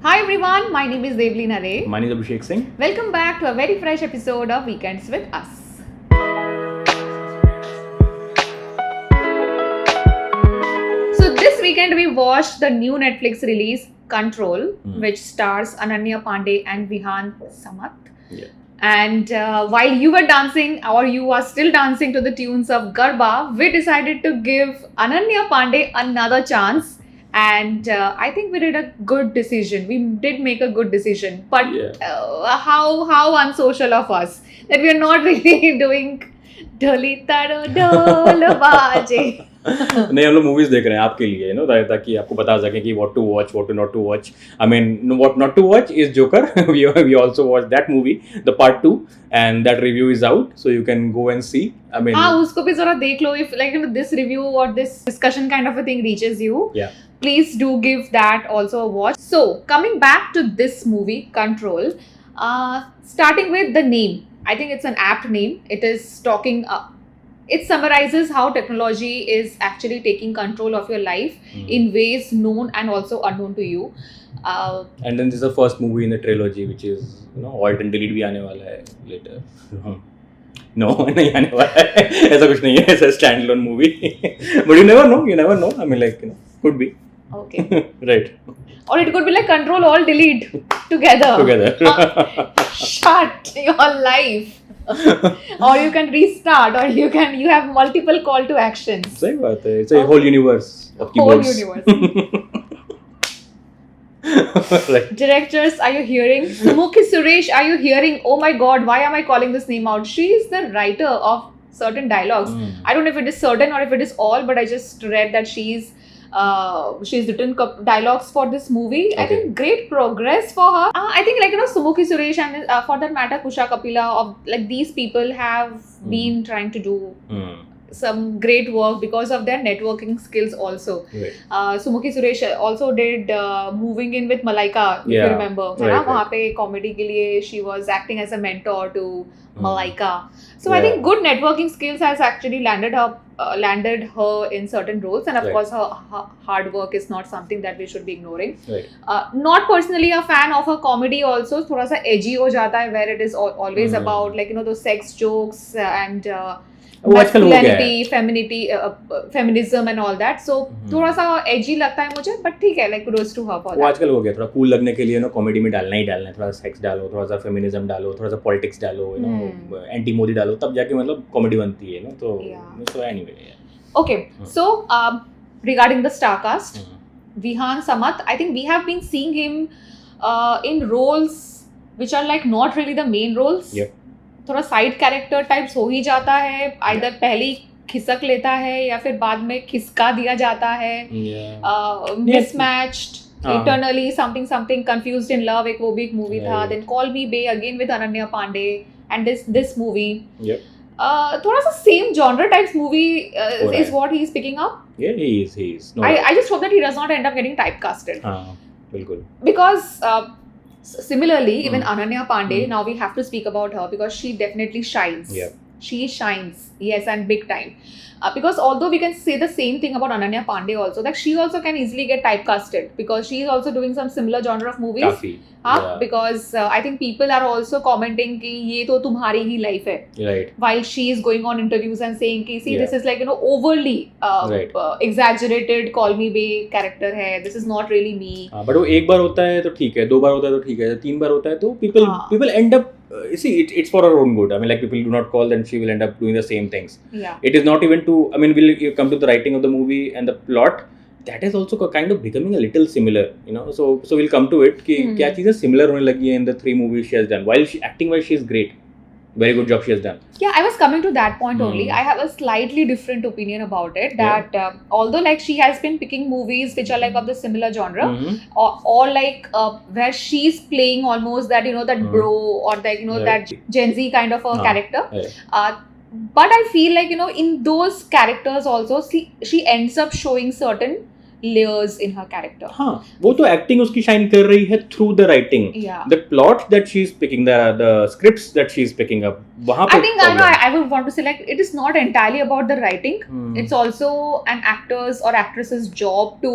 Hi everyone, my name is Devlina Ray. My name is Abhishek Singh. Welcome back to a very fresh episode of Weekends with Us. So this weekend we watched the new Netflix release Control, which stars Ananya Pandey and Vihan Samath. Yeah. And while you were dancing or you are still dancing to the tunes of Garba, we decided to give Ananya Pandey another chance. And I think we did a good decision. We did make a good decision. But how unsocial of us that we are not really doing Dholi Taro Dhol Baje. नहीं हम लोग movies देख रहे हैं आपके लिए ताकि आपको बता सकें कि what to watch what to not to watch I mean what not to watch is Joker we also watch that movie the part 2 and that review is out so you can go and see I mean हाँ उसको भी जरा देख लो if like this review और this discussion kind of a thing reaches you please do give that also a watch. So coming back to this movie Control, starting with the name, I think it's an apt name. It is talking it summarizes how technology is actually taking control of your life in ways known and also unknown to you. And then this is the first movie in the trilogy which is alt and delete भी आने वाला है later. No, नहीं आने वाला है ऐसा कुछ नहीं है ऐसा standalone movie but you never know I mean like could be okay right or it could be like Control all delete together shut your life or you can restart or you have multiple call to actions. सही बात है it's a whole universe of keyboards. Whole universe. Right. Directors, are you hearing? Sumukhi Suresh, are you hearing? Oh my god, why am I calling this name out? She is the writer of certain dialogues. I don't know if it is certain or if it is all, but I just read that she's written dialogues for this movie. Okay. I think great progress for her. I think Sumukhi Suresh and for that matter Kusha Kapila of like these people have been trying to do some great work because of their networking skills also. Right. Sumukhi Suresh also did Moving In with Malaika, if you remember. Right. वहाँ पे comedy के लिए she was acting as a mentor to Malaika. So I think good networking skills has actually landed her in certain roles, and of course her hard work is not something that we should be ignoring. Right. Not personally a fan of her comedy also. थोड़ा सा edgy हो जाता है where it is always about like those sex jokes and masculinity, femininity, feminism and all that. So थोड़ा सा edgy लगता है मुझे, but ठीक है, like kudos to her for that. वो आजकल हो गया थोड़ा कूल लगने के लिए कॉमेडी में डालना ही डालना है, थोड़ा सेक्स डालो, थोड़ा सा फेमिनिज्म डालो, थोड़ा सा पॉलिटिक्स डालो, एंटी मोदी डालो, तब जाके मतलब कॉमेडी बनती है तो so anyway. Okay, so regarding the star cast, Vihan Samath, I think we have been seeing him in roles which are like not really the main roles. Yep. थोड़ा side character types हो ही जाता है, either पहले खिसक लेता है या फिर बाद में खिसका दिया जाता है, mismatched, eternally something confused in love, एक वो भी एक मूवी था, then call me bae again with Ananya Pandey and this movie थोड़ा सा same genre types movie is what he is picking up. Yeah, he is. No, I just hope that he does not end up getting typecasted. बिल्कुल. Because similarly, even Ananya Pandey, now we have to speak about her because she definitely shines. Yeah. She shines, yes, and big time. Because although we can say the same thing about Ananya Pandey also, that she also can easily get typecasted because she is also doing some similar genre of movies. Kafi. Because I think people are also commenting कि ये तो तुम्हारी ही life है. Right. While she is going on interviews and saying कि see this is like overly exaggerated call me bae character है. This is not really me. But वो एक बार होता है तो ठीक है, दो बार होता है तो ठीक है, तीन बार होता है तो people end up see it's for her own good. I mean like people do not call, then she will end up doing the same things. Yeah. It is not even to, I mean we'll come to the writing of the movie and the plot. That is also kind of becoming a little similar, so we'll come to it कि क्या चीजें similar होने लगी हैं in the 3 movies she has done. While acting wise she is great, very good job she has done. Yeah, I was coming to that point only. I have a slightly different opinion about it, that although like she has been picking movies which are like of the similar genre, or like where she's playing almost that that bro or like that Gen Z kind of a character. But I feel like in those characters also she ends up showing certain layers in her character. हाँ, वो तो acting उसकी shine कर रही है through the writing. Yeah. The plot that she is picking, the scripts that she is picking up, वहाँ पे I think I would want to say like it is not entirely about the writing. It's also an actor's or actress's job to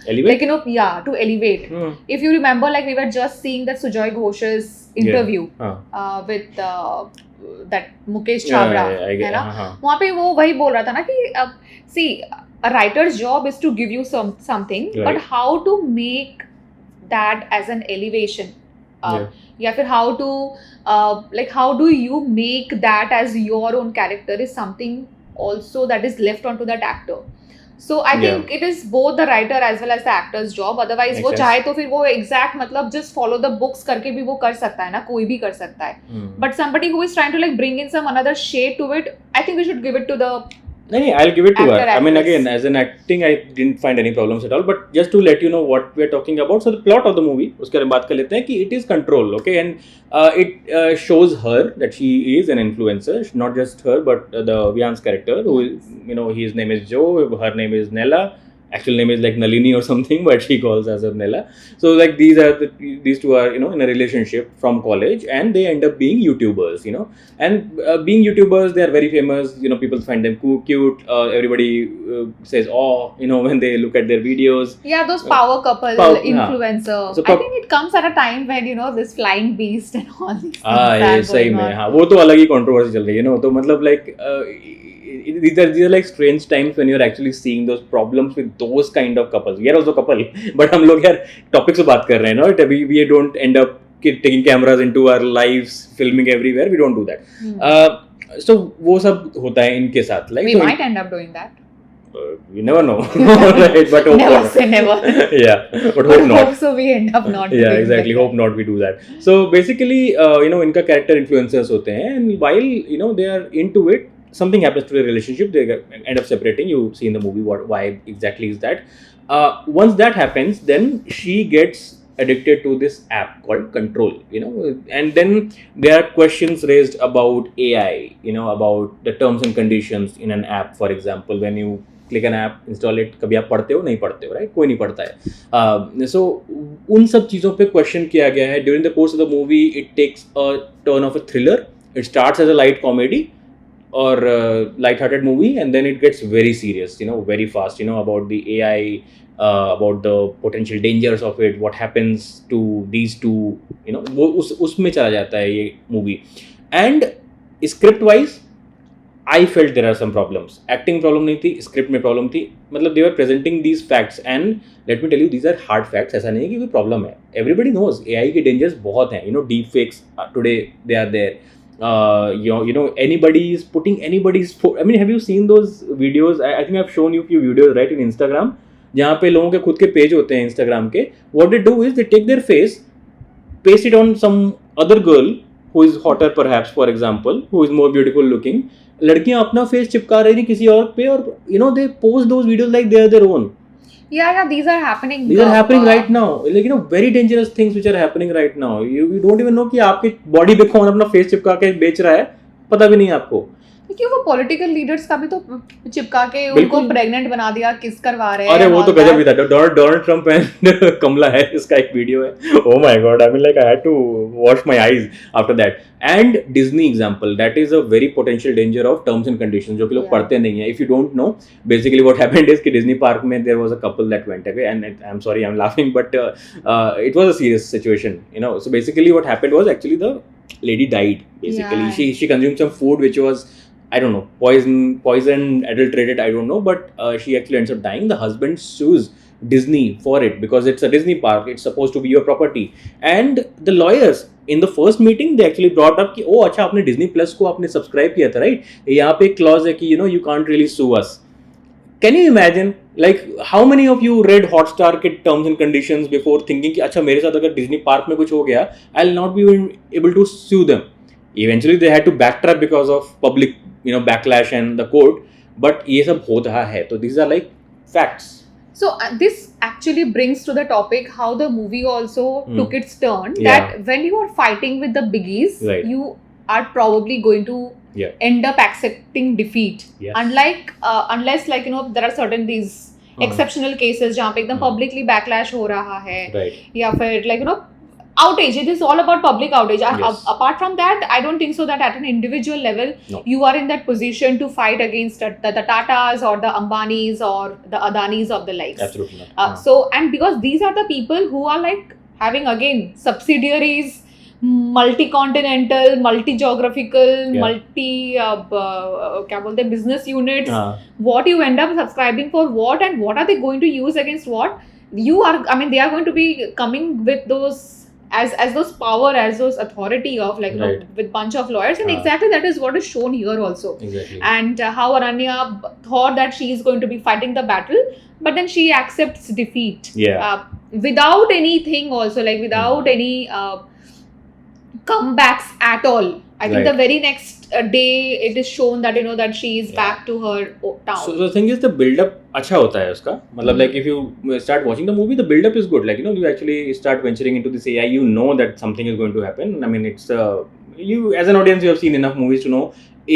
elevate. like to elevate. If you remember, like we were just seeing that Sujoy Ghosh's interview with that Mukesh Chhabra, है ना? वहाँ पे वो वही बोल रहा था ना कि see, a writer's job is to give you something, right. But how to make that as an elevation, या फिर how to like how do you make that as your own character is something also that is left onto that actor. So I think it is both the writer as well as the actor's job. Otherwise वो चाहे तो फिर वो exact मतलब just follow the books करके भी वो कर सकता है ना, कोई भी कर सकता है. But somebody who is trying to like bring in some another shade to it, I think we should give it to the No, I'll give it to her. I mean, again, as an acting, I didn't find any problems at all. But just to let you know what we're talking about, so the plot of the movie, उसके बारे में बात कर लेते हैं कि it is control, okay, and it shows her that she is an influencer, not just her, but the Vian's character, who is, his name is Joe, her name is Nella. Actual name is like Nalini or something, but she calls herself Nella. So like these two are in a relationship from college, and they end up being YouTubers, and being YouTubers, they are very famous. People find them cute. Everybody says, oh, when they look at their videos. Yeah, those power couple influencer. So I think it comes at a time when this flying beast and all these things ये सही में हाँ वो तो अलग ही controversy चल रही है तो मतलब like these are like strange times when you're actually seeing those problems with those kind of couples. We are also couple, but हम लोग यार topic से बात कर रहे हैं ना. We don't end up taking cameras into our lives, filming everywhere. We don't do that. So वो सब होता है इनके साथ. Like we might end up doing that. You never know. Right, but hope never not. say never. Yeah, but hope not. Hope so we end up not. Yeah, exactly. Hope not we do that. So basically, इनका character influencers होते हैं, and while they are into it, something happens to the relationship. They end up separating. You see in the movie why exactly is that. Once that happens, then she gets addicted to this app called Control. And then there are questions raised about AI. About the terms and conditions in an app. For example, when you click an app, install it, कभी आप पढ़ते हो नहीं पढ़ते हो, right? कोई नहीं पढ़ता है. So उन सब चीज़ों पे question किया गया है. During the course of the movie, it takes a turn of a thriller. It starts as a light comedy or light-hearted movie, and then it gets very serious, very fast, about the AI, about the potential dangers of it, what happens to these two, वो उसमें चला जाता है ये movie. And script-wise, I felt there are some problems. Acting problem नहीं थी, script में problem थी. मतलब they were presenting these facts, and let me tell you, these are hard facts. ऐसा नहीं है कि कोई problem है. Everybody knows AI के dangers बहुत हैं. Deep fakes today they are there. Anybody is putting anybody's. I mean, have you seen those videos? I think I've shown you a few videos, right, in Instagram. जहाँ पे लोगों के खुद के page होते हैं Instagram के. What they do is they take their face, paste it on some other girl who is hotter perhaps, for example, who is more beautiful looking. लड़कियां अपना फेस चिपका रही हैं किसी और पे और they post those videos like they are their own. Yeah, these are happening. These are happening right now. Like very dangerous things which are happening right now. You don't even know कि आपके body पे कौन अपना face चिपका के बेच रहा है, पता भी नहीं है आपको. क्यों वो पॉलिटिकल लीडर्स का भी तो चिपका के उनको प्रेग्नेंट बना दिया, किस करवा रहे हैं. अरे वो तो गजब ही था. Donald Trump and Kamala Harris का एक वीडियो है. Oh my God, I mean like I had to wash my eyes after that. And Disney example, that is a very potential danger of terms and conditions जो कि लोग पढ़ते नहीं है. If you don't know, basically what happened is कि Disney park में there was a couple that went away, and I am sorry I am laughing, but it was a serious situation. So basically what happened was actually the lady died. Basically, she consumed some food which was, I don't know, poison, adulterated, I don't know, but she actually ends up dying. The husband sues Disney for it because it's a Disney park, it's supposed to be your property. And the lawyers in the first meeting, they actually brought up कि अच्छा आपने Disney Plus को आपने subscribe किया था, right? यहाँ पे एक clause है कि you can't really sue us. Can you imagine, like, how many of you read Hotstar के terms and conditions before thinking कि अच्छा मेरे साथ अगर Disney park में कुछ हो गया, I'll not be able to sue them. Eventually they had to backtrack because of public backlash and the court, but ये सब हो रहा है. तो these are like facts. So this actually brings to the topic how the movie also took its turn. Yeah. That when you are fighting with the biggies, right, you are probably going to end up accepting defeat. Yes. Unless like there are certain these exceptional cases जहाँ पे एकदम publicly backlash हो रहा है, right, या फिर like you know outage. It is all about public outage. Yes. Apart from that, I don't think so that at an individual level No. you are in that position to fight against the Tatas or the Ambanis or the Adanis of the likes. absolutely not. So, and because these are the people who are like having again subsidiaries, multi-continental, multi-geographical, क्या बोलते हैं, business units. What you end up subscribing for what, and what are they going to use against what? You are, I mean, they are going to be coming with those as those power, as those authority of like, you know, Right. with bunch of lawyers, and exactly that is what is shown here also. Exactly. And how Ananya thought that she is going to be fighting the battle, but then she accepts defeat. Yeah. Without anything also, like without any comebacks at all. I think Right. the very next day it is shown that, you know, that she is back to her town. So the thing is, the build up अच्छा होता है उसका, मतलब like if you start watching the movie, the build up is good. Like, you know, you actually start venturing into this AI, you know that something is going to happen. I mean, it's you as an audience, you have seen enough movies to know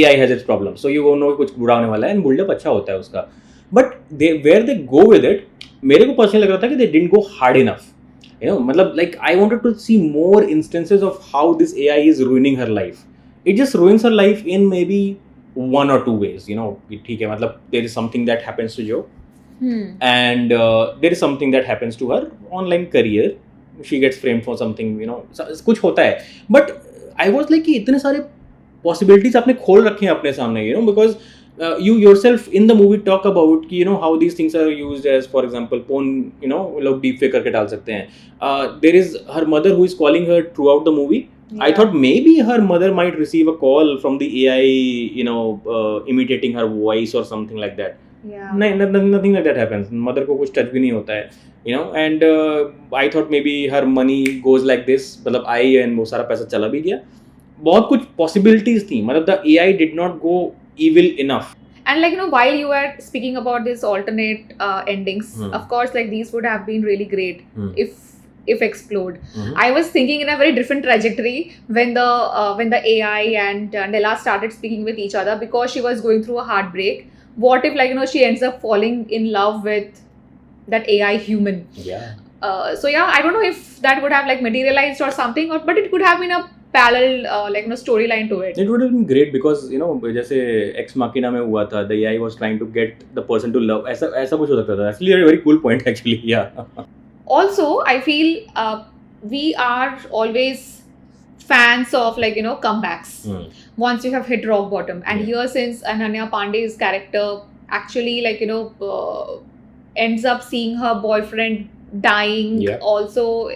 AI has its problems, so you know कुछ बुरा होने वाला है, and build up अच्छा होता है उसका. But where they go with it, मेरे को personally लग रहा था कि they didn't go hard enough. You know, मतलब like I wanted to see more instances of how this AI is ruining her life. It just ruins her life in maybe 1 or 2 ways. You know, ठीक है, मतलब there is something that happens to Jo, and there is something that happens to her online career. She gets framed for something, you know, कुछ होता है. But I was like कि इतने सारे possibilities आपने खोल रखे हैं अपने सामने, you know, because you yourself in the movie talk about कि, you know, how these things are used as, for example, porn, you know, लोग deepfake करके डाल सकते हैं. There is her mother who is calling her throughout the movie. Yeah. I thought maybe her mother might receive a call from the AI, you know, imitating her voice or something like that. Yeah. Nothing like that happens. Mother को कुछ touch भी नहीं होता है, you know. And I thought maybe her money goes like this. मतलब आई and वो सारा पैसा चला भी गया. बहुत कुछ possibilities थी. मतलब the AI did not go evil enough. And like, you know, while you were speaking about these alternate endings, of course, like these would have been really great if explored. I was thinking in a very different trajectory when the AI and Nella started speaking with each other, because she was going through a heartbreak. What if, like, you know, she ends up falling in love with that AI human? Yeah. So yeah, I don't know if that would have like materialized or something, but it could have been a parallel like, you know, storyline to it. It would have been great because, you know, जैसे Ex Machina में हुआ था, the AI was trying to get the person to love. ऐसा कुछ हो सकता था. Actually, a very cool point actually. Yeah. Also, I feel we are always fans of, like, you know, comebacks once you have hit rock bottom. And here, since Ananya Pandey's character actually, like, you know, ends up seeing her boyfriend dying, also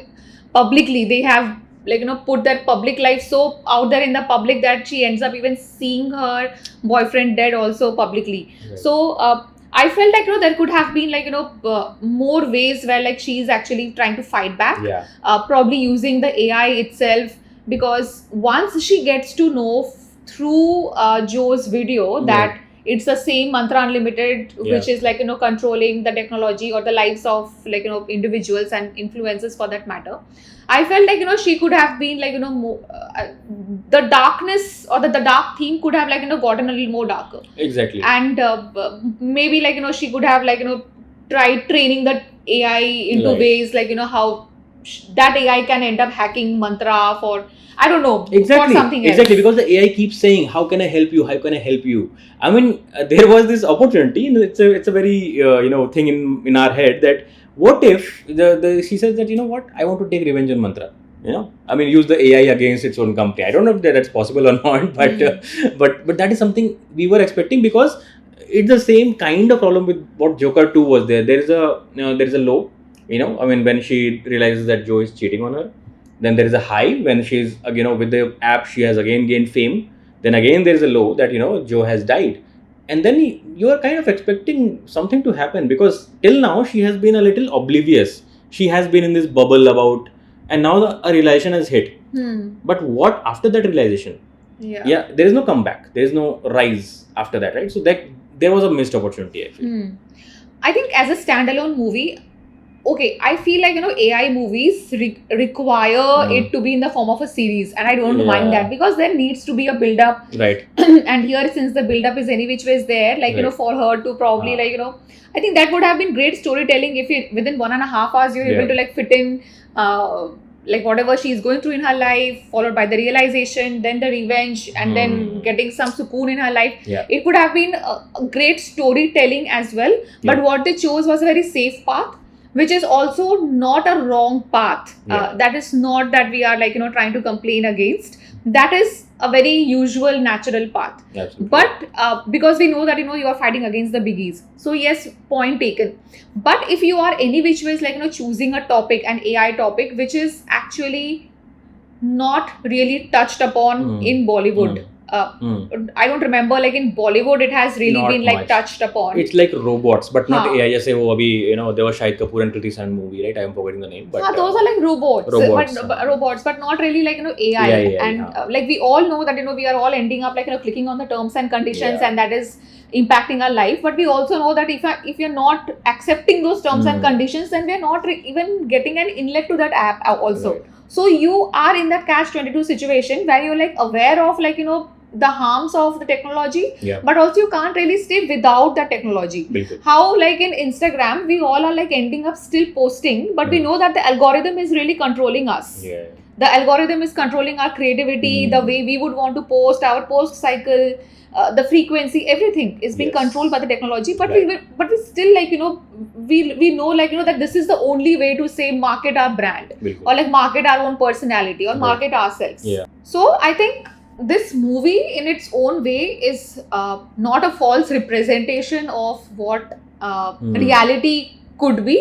publicly, they have, like, you know, put their public life so out there in the public that she ends up even seeing her boyfriend dead also publicly. Right. So I felt like, you know, there could have been, like, you know, more ways where, like, she's actually trying to fight back, probably using the AI itself, because once she gets to know through Joe's video that it's the same Mantra Unlimited, which is, like, you know, controlling the technology or the lives of, like, you know, individuals and influencers for that matter. I felt like, you know, she could have been, like, you know, the darkness or the dark theme could have, like, you know, gotten a little more darker. Exactly. And maybe, like, you know, she could have, like, you know, tried training the AI into ways, like, you know, how that AI can end up hacking Mantra for, I don't know, exactly, for something else. Exactly, because the AI keeps saying, how can I help you? How can I help you? I mean, there was this opportunity, you know, it's a very, you know, thing in our head that what if she says that, you know what, I want to take revenge on Mantra. You know, I mean, use the AI against its own company. I don't know if that's possible or not, but but that is something we were expecting, because it's the same kind of problem with what Joker 2 was there. There is a low, you know, I mean, when she realizes that Joe is cheating on her. Then there is a high when she's, you know, with the app, she has again gained fame. Then again, there is a low that, you know, Joe has died. And then you are kind of expecting something to happen, because till now she has been a little oblivious. She has been in this bubble about, and now a realization has hit. But what after that realization? Yeah, there is no comeback. There is no rise after that, right? So that there was a missed opportunity, I feel. I think as a standalone movie, okay, I feel like, AI movies require it to be in the form of a series, and I don't mind Yeah. that, because there needs to be a build up. Right. And here, since the build up is any which ways there, like, Right. for her to probably, Ah. like, I think that would have been great storytelling if you, within 1.5 hours, you're able Yeah. to like fit in like whatever she's going through in her life, followed by the realization, then the revenge, and then getting some sukoon in her life. Yeah. It could have been a great storytelling as well. But Yeah. what they chose was a very safe path, which is also not a wrong path. Yeah. That is not that we are like, trying to complain against. That is a very usual, natural path. Absolutely. But because we know that, you are fighting against the biggies. So yes, point taken. But if you are any which ways like, choosing a topic, an AI topic, which is actually not really touched upon in Bollywood. I don't remember, like in Bollywood, it has really Not been like much. touched upon. It's like robots, but not हाँ. AI. जैसे वो अभी there was Shahid Kapoor and Kriti Sanon movie, right? I am forgetting the name, but Those are like robots, robots, but robots, but not really like, AI. Yeah, And yeah. like we all know that, we are all ending up like, clicking on the terms and conditions, Yeah. and that is impacting our life. But we also know that if you're not accepting those terms and conditions, then we're not even getting an inlet to that app also. Right. So you are in that catch-22 situation where you're like aware of like, the harms of the technology, Yeah. but also you can't really stay without that technology. बिल्कुल. How like in Instagram, we all are like ending up still posting, but we know that the algorithm is really controlling us. Yeah. The algorithm is controlling our creativity, the way we would want to post, our post cycle, the frequency, everything is being Yes. controlled by the technology. But Right. we still like, we know like, that this is the only way to say market our brand, बिल्कुल. or like market our own personality, or Right. market ourselves. Yeah. So I think this movie in its own way is not a false representation of what reality could be.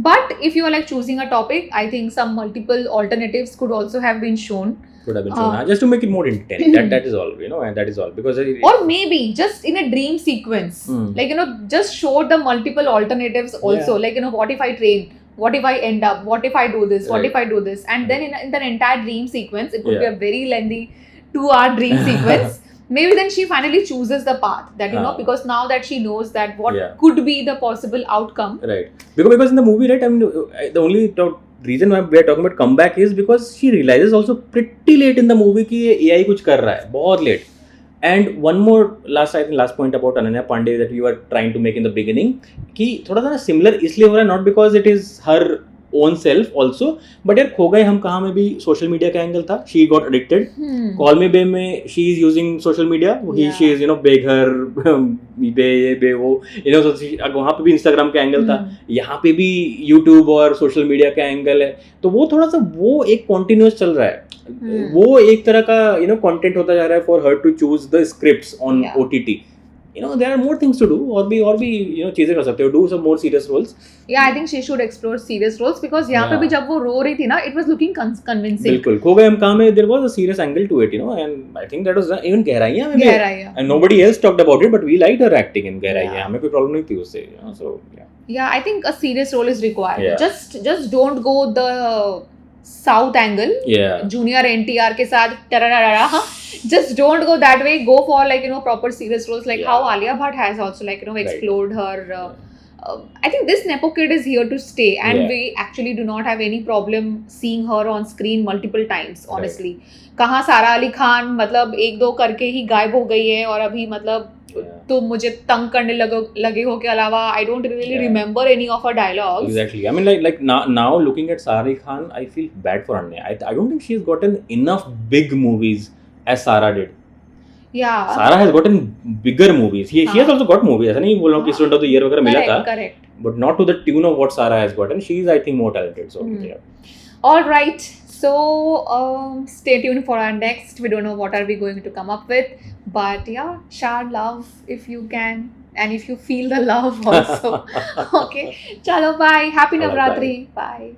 But if you are like choosing a topic, I think some multiple alternatives could also have been shown. Could have been shown. Just to make it more intense. That is all, and that is all. Because Or maybe just in a dream sequence, like, just show the multiple alternatives also. Yeah. Like, what if I train? What if I end up? What if I do this? What Right. if I do this? And then in the entire dream sequence, it could be Yeah. a very lengthy 2-hour dream sequence. Maybe then she finally chooses the path that, because now that she knows that what Yeah. could be the possible outcome. Right. Because in the movie, right, I mean, the only reason why we are talking about comeback is because she realizes also pretty late in the movie कि ये AI कुछ कर रहा है, बहुत late. And one more last point about Ananya Pandey that you were trying to make in the beginning, कि थोड़ा सा ना similar इसलिए हो रहा है, not because it is her own self also, but यार खो गए हम कहाँ में भी social media का angle था. She got addicted. Call Me Babe में she is using social media. She is beggar, बे वो, so वहाँ पे भी Instagram का angle था. यहाँ पे भी YouTube और social media का angle है. तो वो थोड़ा सा वो एक continuous चल रहा है. वो एक तरह का content होता जा रहा है for her to choose the scripts on OTT. There are more things to do. और भी चीजें कर सकते हो. Do some more serious roles. Yeah, I think she should explore serious roles, because यहाँ पे भी जब वो रो रही थी ना, it was looking convincing. बिल्कुल. खो गए हम कहाँ में, there was a serious angle to it, and I think that was even गहराइयाँ में भी. गहराइयाँ. And nobody else talked about it, but we liked her acting in गहराइयाँ. हमें कोई problem नहीं थी उससे. So yeah. Yeah, I think a serious role is required. Yeah. Just don't go the South angle. Yeah. Junior NTR के साथ tararara. Just don't go that way. Go for like proper serious roles, like how Alia Bhatt has also like explored her. I think this Nepo kid is here to stay, and we actually do not have any problem seeing her on screen multiple times. Honestly, कहाँ सारा अली खान मतलब 1-2 करके ही गायब हो गई है, और अभी मतलब तो मुझे तंग करने लगे हो के अलावा I don't really remember any of her dialogues. Exactly. I mean, like now looking at Sara Ali Khan, I feel bad for Anya. I don't think she's gotten enough big movies as Sara did. Yeah. Sara has gotten bigger movies. She has also got movies. ऐसा नहीं बोल रहा हूँ कि Student of the Year वगैरह मिला था. Correct. But not to the tune of what Sara has gotten. She is, I think, more talented. So yeah. All right. So stay tuned for our next. We don't know what are we going to come up with, but yeah, shower love if you can, and if you feel the love also. Okay. Chalo, bye. Happy Navratri. Bye.